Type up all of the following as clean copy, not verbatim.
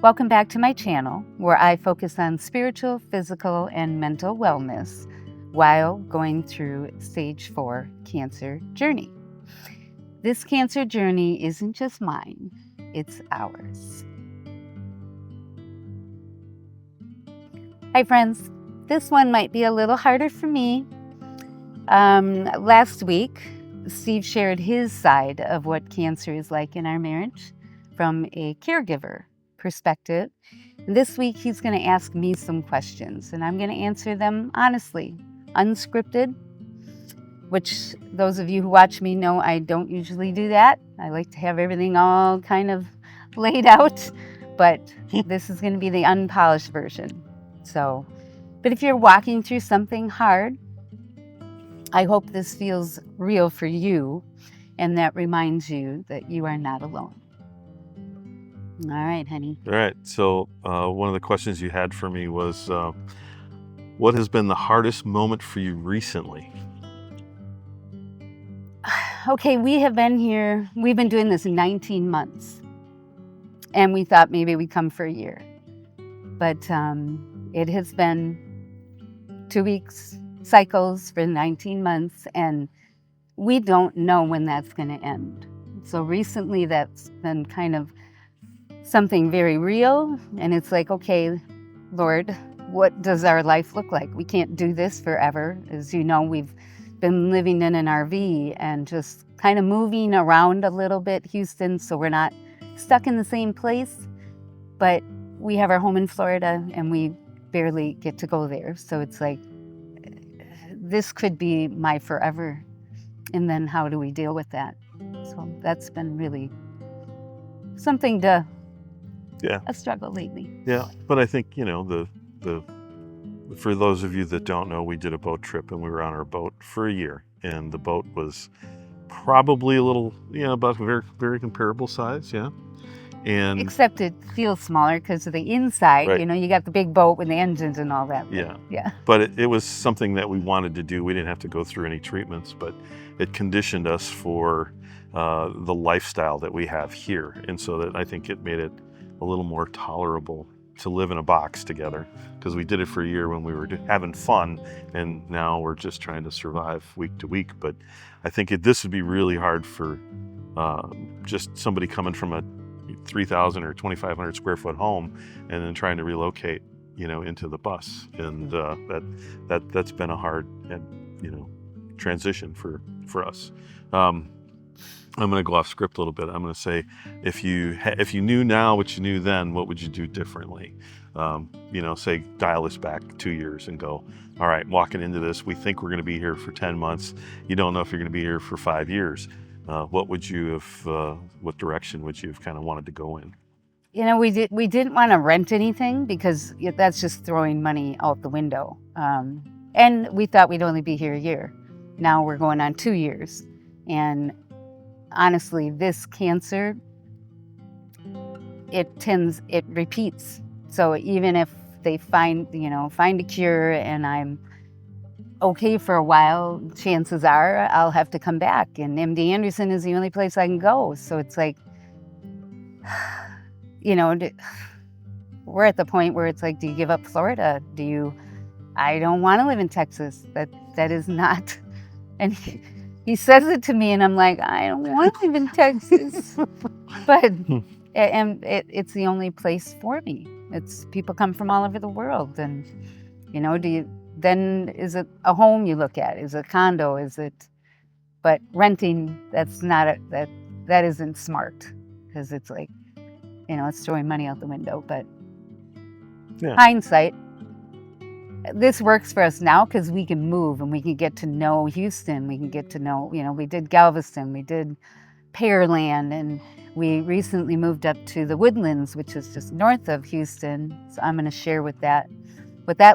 Welcome back to my channel, where I focus on spiritual, physical, and mental wellness while going through stage 4 cancer journey. This cancer journey isn't just mine, it's ours. Hi friends, this one might be a little harder for me. Last week, Steve shared his side of what cancer is like in our marriage from a caregiver perspective. This week, he's going to ask me some questions, and I'm going to answer them honestly, unscripted, which those of you who watch me know I don't usually do that. I like to have everything all kind of laid out, but this is going to be the unpolished version. But if you're walking through something hard, I hope this feels real for you, and that reminds you that you are not alone. All right, honey. All right. So one of the questions you had for me was, what has been the hardest moment for you recently? Okay, we've been doing this 19 months, and we thought maybe we'd come for a year. But it has been 2 weeks cycles for 19 months, and we don't know when that's going to end. So recently that's been kind of something very real, and it's like, okay, Lord, what does our life look like? We can't do this forever. As you know, we've been living in an RV and just kind of moving around a little bit, Houston, so we're not stuck in the same place, but we have our home in Florida and we barely get to go there. So it's like, this could be my forever. And then how do we deal with that? So that's been really something a struggle lately. Yeah, but I think, for those of you that don't know, we did a boat trip and we were on our boat for a year, and the boat was probably a little, about very, very comparable size. Yeah. And except it feels smaller because of the inside, right. You got the big boat with the engines and all that. Yeah. But it was something that we wanted to do. We didn't have to go through any treatments, but it conditioned us for the lifestyle that we have here. And so that I think it made it a little more tolerable to live in a box together, because we did it for a year when we were having fun, and now we're just trying to survive week to week. But I think this would be really hard for just somebody coming from a 3,000 or 2,500 square foot home and then trying to relocate, into the bus. And that's been a hard, transition for us. I'm going to go off script a little bit. I'm going to say, if you knew now what you knew then, what would you do differently? Say dial this back 2 years and go, all right, walking into this, we think we're going to be here for 10 months. You don't know if you're going to be here for 5 years. What would you have? What direction would you have kind of wanted to go in? We didn't want to rent anything because that's just throwing money out the window. And we thought we'd only be here a year. Now we're going on 2 years, and honestly, this cancer, it repeats. So even if they find a cure and I'm okay for a while, chances are I'll have to come back. And Mdanderson is the only place I can go. So it's like, we're at the point where it's like, do you give up Florida? I don't want to live in Texas. That is not, and he says it to me and I'm like, I don't want to live in Texas. But it's the only place for me. It's people come from all over the world, and then is it a home you look at? Is it a condo? But renting, that isn't smart, because it's like, it's throwing money out the window. But hindsight, this works for us now because we can move and we can get to know Houston. We can get to know, we did Galveston, we did Pearland, and we recently moved up to the Woodlands, which is just north of Houston. So I'm going to share what that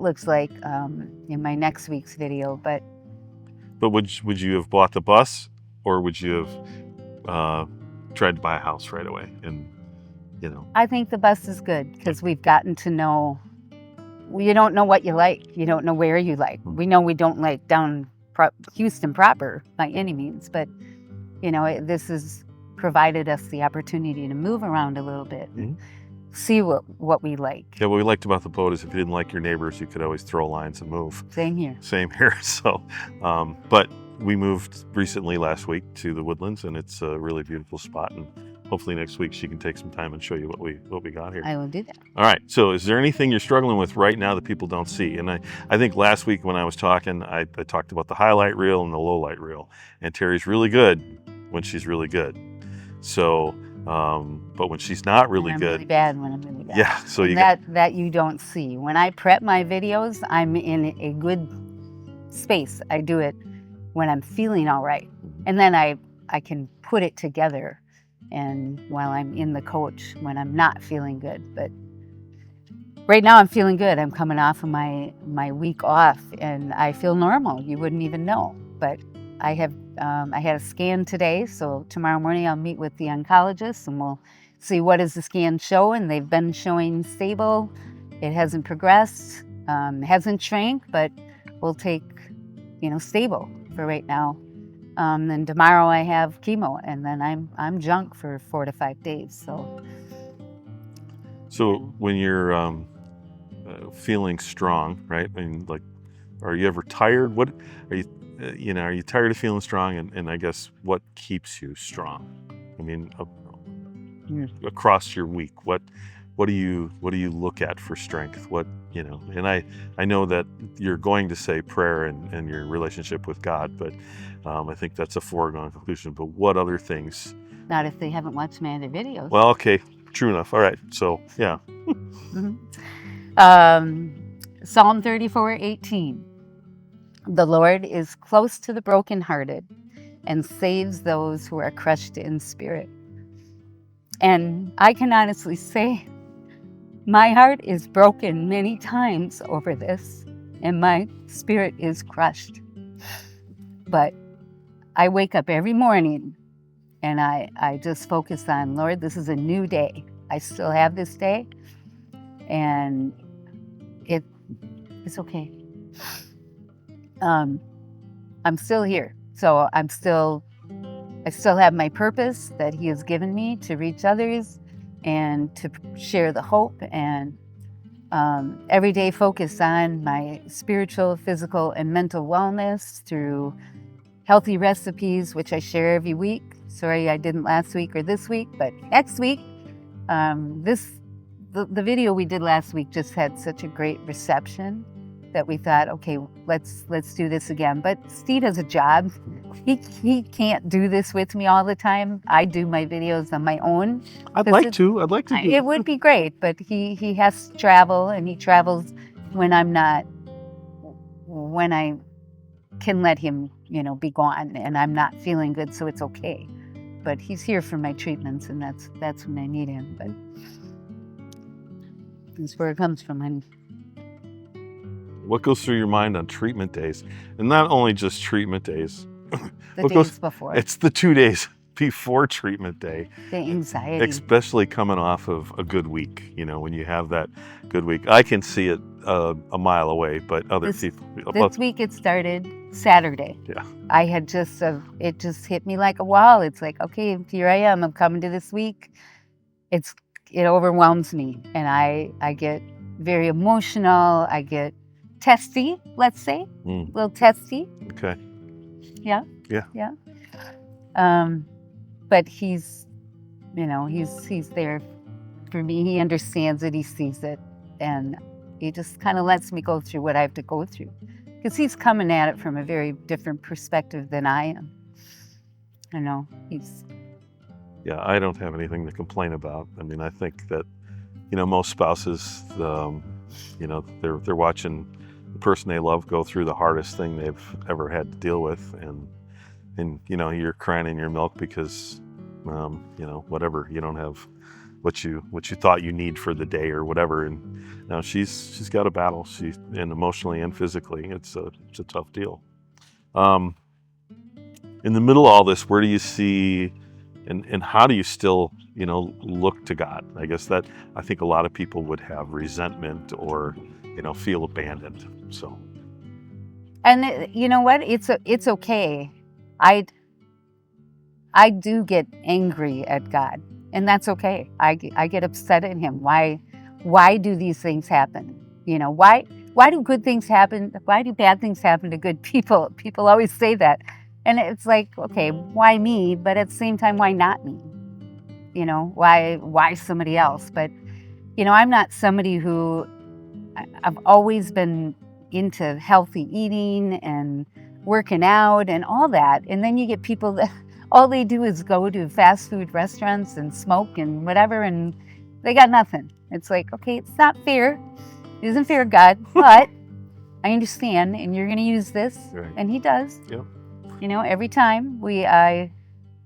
looks like in my next week's video. But would you have bought the bus, or would you have tried to buy a house right away? And I think the bus is good because we've gotten to know. You don't know what you like. You don't know where you like. We know we don't like down Houston proper by any means, but this has provided us the opportunity to move around a little bit, and see what we like. Yeah, what we liked about the boat is if you didn't like your neighbors, you could always throw lines and move. Same here. Same here. So, but we moved recently last week to the Woodlands, and it's a really beautiful spot. And hopefully next week she can take some time and show you what we got here. I will do that. All right. So, is there anything you're struggling with right now that people don't see? And I think last week when I was talking, I talked about the highlight reel and the low light reel. And Terry's really good when she's really good. So, but when she's not really I'm good, really bad when I'm really bad. Yeah. So and that you don't see. When I prep my videos, I'm in a good space. I do it when I'm feeling all right, and then I can put it together. And while I'm in the coach, when I'm not feeling good, but right now I'm feeling good. I'm coming off of my week off, and I feel normal. You wouldn't even know. But I had a scan today, so tomorrow morning I'll meet with the oncologist, and we'll see what does the scan show. And they've been showing stable. It hasn't progressed, hasn't shrank, but we'll take stable for right now. Then tomorrow I have chemo, and then I'm junk for 4 to 5 days. So when you're feeling strong, right? I mean, like, are you ever tired? What are you? Are you tired of feeling strong? And I guess what keeps you strong? I mean, across your week, what do you look at for strength? And I know that you're going to say prayer and your relationship with God, but I think that's a foregone conclusion. But what other things? Not if they haven't watched my other videos. Well, okay, true enough. All right, so yeah. Psalm 34:18. The Lord is close to the brokenhearted and saves those who are crushed in spirit. And I can honestly say my heart is broken many times over this, and my spirit is crushed. But I wake up every morning and I just focus on, Lord, this is a new day. I still have this day, and it's okay. I'm still here, so I still have my purpose that He has given me to reach others and to share the hope, and every day focus on my spiritual, physical, and mental wellness through healthy recipes, which I share every week. Sorry I didn't last week or this week, but next week. The video we did last week just had such a great reception that we thought, okay, let's do this again. But Steve has a job. He can't do this with me all the time. I do my videos on my own. I'd like to do it. Would be great, but he has to travel, and he travels when I can let him, be gone, and I'm not feeling good, so it's okay. But he's here for my treatments, and that's when I need him. But that's where it comes from, honey. What goes through your mind on treatment days? And not only just treatment days. The days before. It's the 2 days before treatment day. The anxiety. Especially coming off of a good week, when you have that good week. I can see it a mile away, but other people. This week it started Saturday. Yeah. I had it just hit me like a wall. It's like, okay, here I am. I'm coming to this week. It overwhelms me, and I get very emotional. I get testy, let's say, a little testy. Okay. Yeah. Yeah. Yeah. But he's there for me. He understands it. He sees it, and he just kind of lets me go through what I have to go through, because he's coming at it from a very different perspective than I am. Yeah, I don't have anything to complain about. I mean, I think that, most spouses, they're watching the person they love go through the hardest thing they've ever had to deal with, and you're crying in your milk because, whatever, you don't have what you thought you need for the day or whatever. And now she's got a battle. And emotionally and physically, it's a tough deal. In the middle of all this, where do you see, and how do you still, look to God? I guess that I think a lot of people would have resentment or, feel abandoned. So. And you know what? It's okay. I do get angry at God, and that's okay. I get upset at him. Why do these things happen? You know, why do good things happen? Why do bad things happen to good people? People always say that. And it's like, okay, why me? But at the same time, why not me? You know, why somebody else? But, you know, I'm not somebody who, I've always been into healthy eating and working out and all that. And then you get people that all they do is go to fast food restaurants and smoke and whatever, and they got nothing. It's like, okay, it's not fair. It isn't fair, God, but I understand, and you're going to use this. Right. And he does. Yep. You know, every time we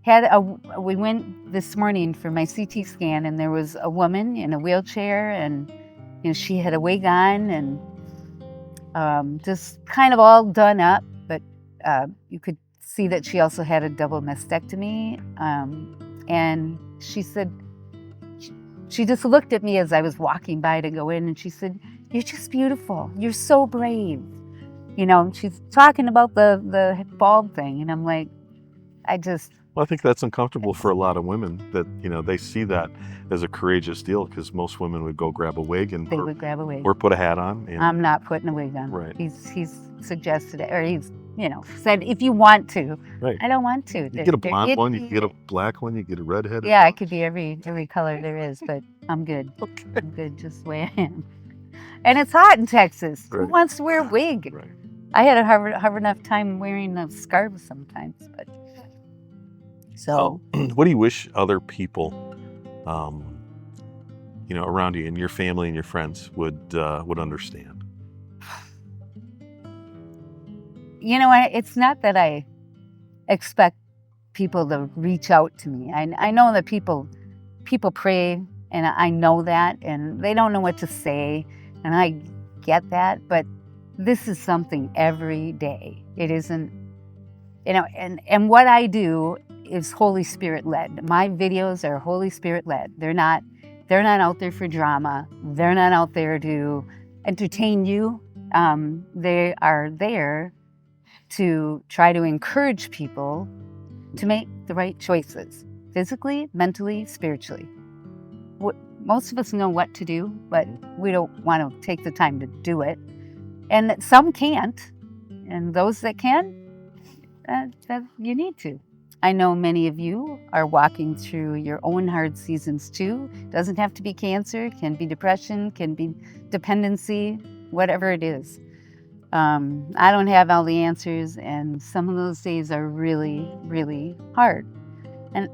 went this morning for my CT scan, and there was a woman in a wheelchair, and you know, she had a wig on and just kind of all done up, but you could see that she also had a double mastectomy. And she said, she just looked at me as I was walking by to go in, and she said, "You're just beautiful. You're so brave." You know, she's talking about the bald thing, and I'm like, Well, I think that's uncomfortable for a lot of women that, you know, they see that as a courageous deal, because most women would go grab a wig they would grab a wig. or put a hat on. And, I'm not putting a wig on. Right. He's suggested it, or he's, you know, said if you want to. Right. I don't want to. You get a blonde one, you can get a black one, you get a redhead. Yeah, I could be every color there is, but I'm good. Okay. I'm good just the way I am. And it's hot in Texas. Right. Who wants to wear a wig? Right. I had a hard enough time wearing a scarf sometimes, but so. What do you wish other people, you know, around you and your family and your friends would understand? You know, it's not that I expect people to reach out to me. I know that people pray, and I know that, and they don't know what to say, and I get that, but this is something every day. It isn't, you know, and what I do is Holy Spirit led. My videos are Holy Spirit led. They're not out there for drama. They're not out there to entertain you. They are there to try to encourage people to make the right choices, physically, mentally, spiritually. Most of us know what to do, but we don't want to take the time to do it. And some can't, and those that can, that you need to. I know many of you are walking through your own hard seasons too. Doesn't have to be cancer, can be depression, can be dependency, whatever it is. I don't have all the answers, and some of those days are really, really hard. And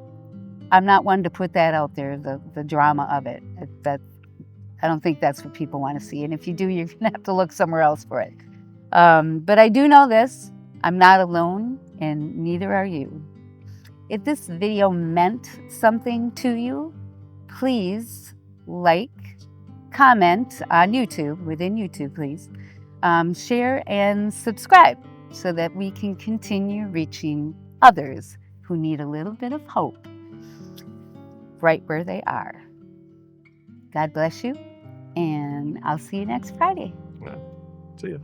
I'm not one to put that out there, the drama of it. I don't think that's what people want to see. And if you do, you're going to have to look somewhere else for it. But I do know this, I'm not alone, and neither are you. If this video meant something to you, please like, comment on YouTube, within YouTube, please. Share and subscribe so that we can continue reaching others who need a little bit of hope right where they are. God bless you, and I'll see you next Friday. Yeah. See ya.